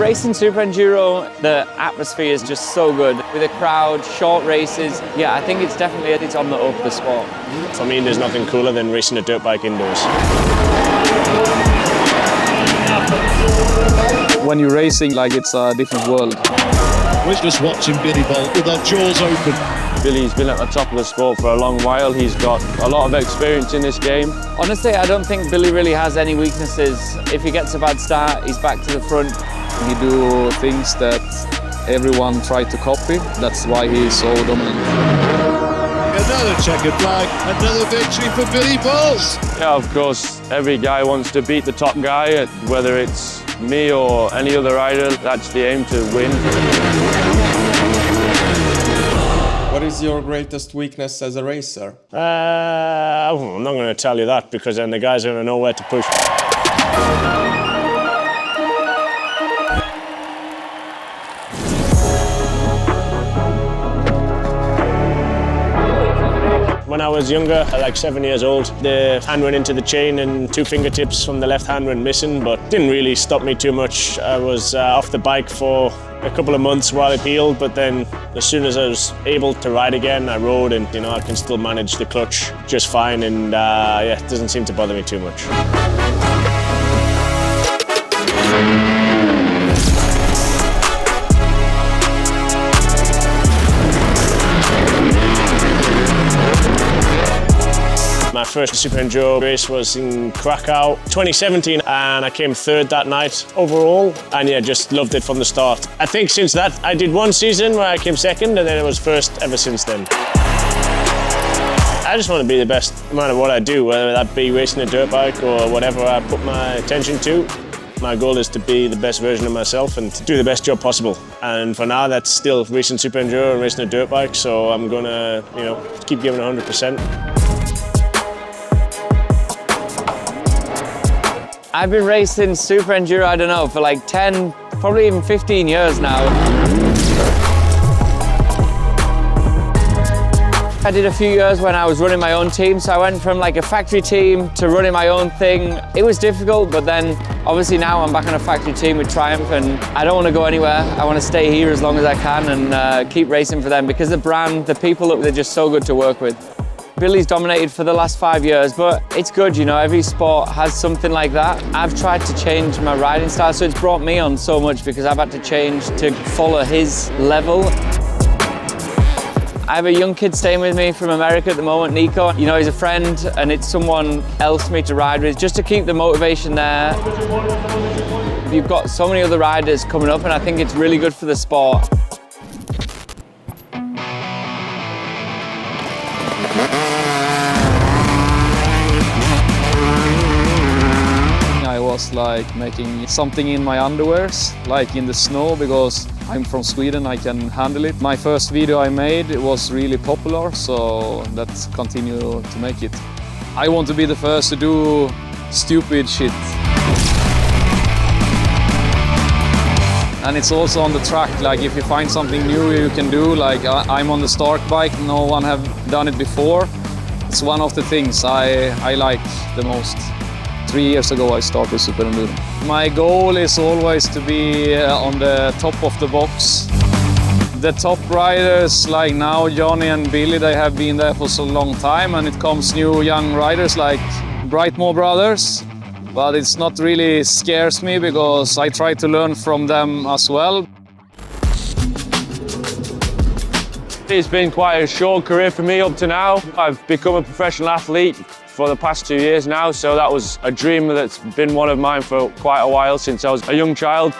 Racing SuperEnduro, the atmosphere is just so good. With a crowd, short races, yeah, I think it's on the up, the sport. For me, there's nothing cooler than racing a dirt bike indoors. When you're racing, like, it's a different world. We're just watching Billy Bolt with our jaws open. Billy's been at the top of the sport for a long while. He's got a lot of experience in this game. Honestly, I don't think Billy really has any weaknesses. If he gets a bad start, he's back to the front. He do things that everyone tried to copy. That's why he's so dominant. Another checkered flag, another victory for Billy Bolt. Yeah, of course, every guy wants to beat the top guy, whether it's me or any other rider. That's the aim, to win. What is your greatest weakness as a racer? I'm not going to tell you that, because then the guys are going to know where to push. When I was younger, like 7 years old, the hand went into the chain and 2 fingertips from the left hand went missing, but didn't really stop me too much. I was off the bike for a couple of months while it healed, but then as soon as I was able to ride again, I rode, and I can still manage the clutch just fine, and yeah, it doesn't seem to bother me too much. My first SuperEnduro race was in Krakow 2017, and I came 3rd that night overall, and yeah, just loved it from the start. I think since that I did 1 season where I came 2nd, and then it was 1st ever since then. I just want to be the best no matter what I do, whether that be racing a dirt bike or whatever I put my attention to. My goal is to be the best version of myself and to do the best job possible. And for now, that's still racing SuperEnduro and racing a dirt bike, so I'm gonna, keep giving 100%. I've been racing SuperEnduro, I don't know, for like 10, probably even 15 years now. I did a few years when I was running my own team, so I went from like a factory team to running my own thing. It was difficult, but then obviously now I'm back on a factory team with Triumph, and I don't want to go anywhere. I want to stay here as long as I can and keep racing for them, because the brand, the people, they're just so good to work with. Billy's dominated for the last 5 years, but it's good, every sport has something like that. I've tried to change my riding style, so it's brought me on so much because I've had to change to follow his level. I have a young kid staying with me from America at the moment, Nico. He's a friend, and it's someone else for me to ride with, just to keep the motivation there. You've got so many other riders coming up, and I think it's really good for the sport. I was like making something in my underwears, like in the snow, because I'm from Sweden, I can handle it. My first video I made, it was really popular, so let's continue to make it. I want to be the first to do stupid shit. And it's also on the track, like if you find something new you can do, like I'm on the Stark bike, no one have done it before. It's one of the things I like the most. 3 years ago I started SuperEnduro. My goal is always to be on the top of the box. The top riders like now, Johnny and Billy, they have been there for so long time, and it comes new young riders like Brightmore brothers. But it's not really scares me because I try to learn from them as well. It's been quite a short career for me up to now. I've become a professional athlete for the past 2 years now, so that was a dream that's been one of mine for quite a while, since I was a young child.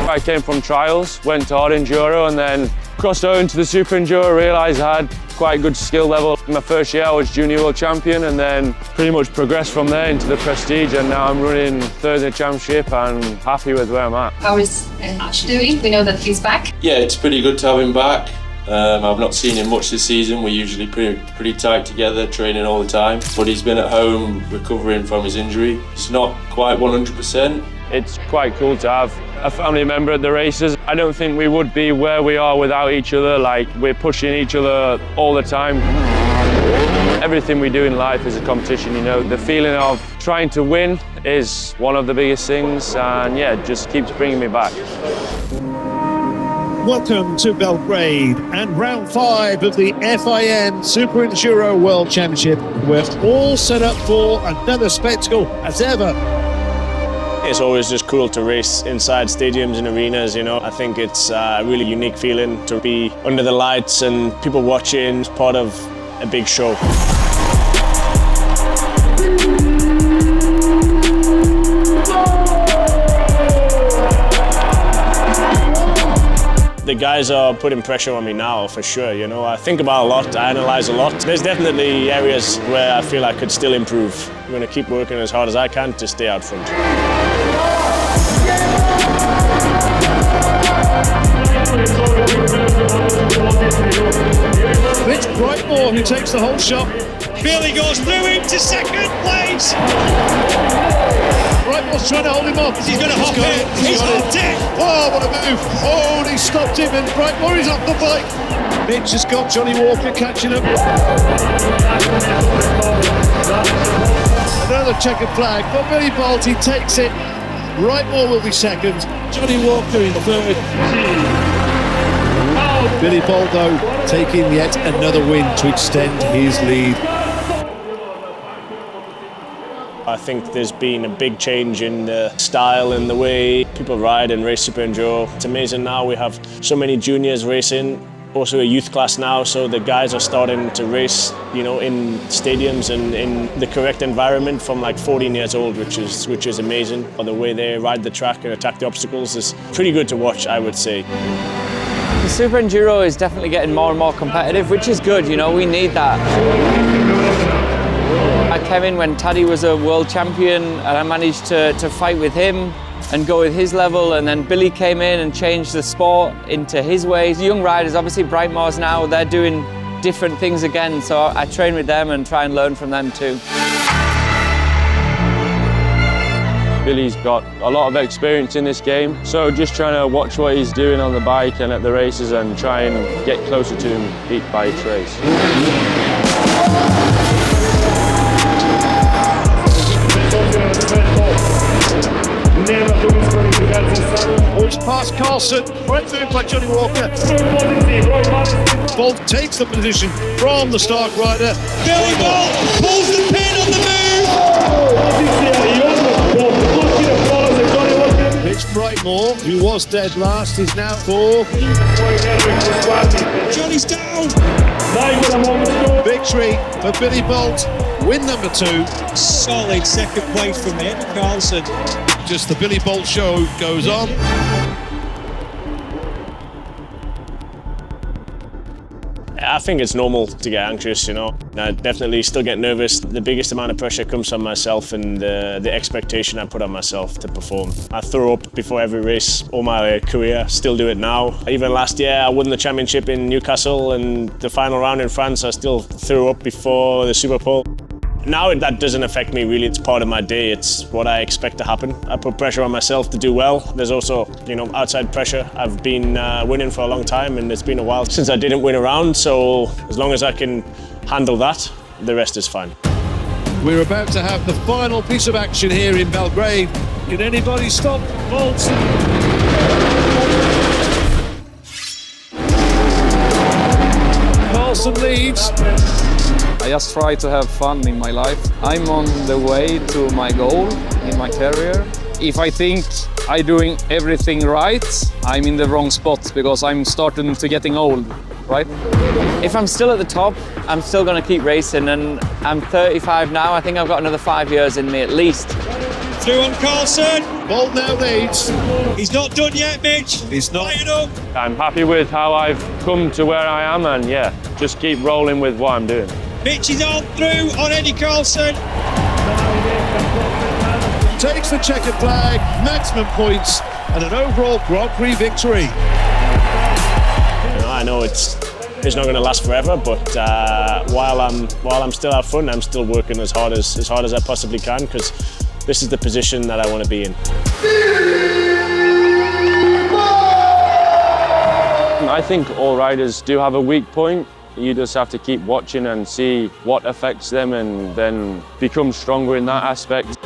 I came from trials, went to hard enduro, and then crossed over into the SuperEnduro, realised I had quite a good skill level. My first year I was Junior World Champion, and then pretty much progressed from there into the Prestige, and now I'm running 3rd in the Championship and happy with where I'm at. How is Ash doing? We know that he's back. Yeah, it's pretty good to have him back. I've not seen him much this season. We're usually pretty tight together, training all the time. But he's been at home recovering from his injury. It's not quite 100%. It's quite cool to have a family member at the races. I don't think we would be where we are without each other. Like, we're pushing each other all the time. Everything we do in life is a competition, you know. The feeling of trying to win is one of the biggest things, and yeah, it just keeps bringing me back. Welcome to Belgrade and round 5 of the FIN SuperEnduro World Championship. We're all set up for another spectacle as ever. It's always just cool to race inside stadiums and arenas, you know. I think it's a really unique feeling to be under the lights and people watching, part of a big show. The guys are putting pressure on me now, for sure, you know. I think about a lot, I analyse a lot. There's definitely areas where I feel I could still improve. I'm going to keep working as hard as I can to stay out front. It's Brightmore who takes the whole shot. Billy goes through into second place. Brightmore's trying to hold him off. He's going to hop it. He's hopped it. Oh, what a move. Oh, and he stopped him, and Brightmore is off the bike. Mitch has got Johnny Walker catching up. Another checkered flag for Billy Bolt. He takes it. Brightmore will be second. Johnny Walker in third. Billy Bolt, though, taking yet another win to extend his lead. I think there's been a big change in the style and the way people ride and race Super Enduro. It's amazing now we have so many juniors racing, also a youth class now, so the guys are starting to race, you know, in stadiums and in the correct environment from like 14 years old, which is amazing. The way they ride the track and attack the obstacles is pretty good to watch, I would say. The Super Enduro is definitely getting more and more competitive, which is good, you know, we need that. I came in when Taddy was a world champion and I managed to fight with him and go with his level, and then Billy came in and changed the sport into his ways. Young riders, obviously Brightmore's now, they're doing different things again, so I train with them and try and learn from them too. Billy's got a lot of experience in this game, so just trying to watch what he's doing on the bike and at the races and try and get closer to him beat by each race. Always past Carlson, right through by Johnny Walker. Bolt takes the position from the Stark rider. Billy Bolt pulls the pin on the move. It's Brightmore, who was dead last, is now fourth. Johnny's down. Victory for Billy Bolt, win number 2. Solid second place from him, Carlson. Just the Billy Bolt show goes on. I think it's normal to get anxious, you know. I definitely still get nervous. The biggest amount of pressure comes from myself and the expectation I put on myself to perform. I throw up before every race all my career, still do it now. Even last year I won the championship in Newcastle, and the final round in France I still threw up before the Super Pole. Now that doesn't affect me really, it's part of my day, it's what I expect to happen. I put pressure on myself to do well. There's also, you know, outside pressure. I've been winning for a long time and it's been a while since I didn't win a round, so as long as I can handle that, the rest is fine. We're about to have the final piece of action here in Belgrade. Can anybody stop Bolt? Carlson leads. I just try to have fun in my life. I'm on the way to my goal in my career. If I think I'm doing everything right, I'm in the wrong spot because I'm starting to getting old, right? If I'm still at the top, I'm still going to keep racing, and I'm 35 now. I think I've got another 5 years in me at least. Through on Carlson. Bolt now leads. He's not done yet, Mitch. He's not. Light it up. I'm happy with how I've come to where I am, and yeah, just keep rolling with what I'm doing. Mitch is on through on Eddie Carlson. Takes the checkered flag, maximum points, and an overall Grand Prix victory. You know, I know it's not going to last forever, but while I'm still out front, I'm still working as hard as I possibly can, because this is the position that I want to be in. I think all riders do have a weak point. You just have to keep watching and see what affects them and then become stronger in that aspect.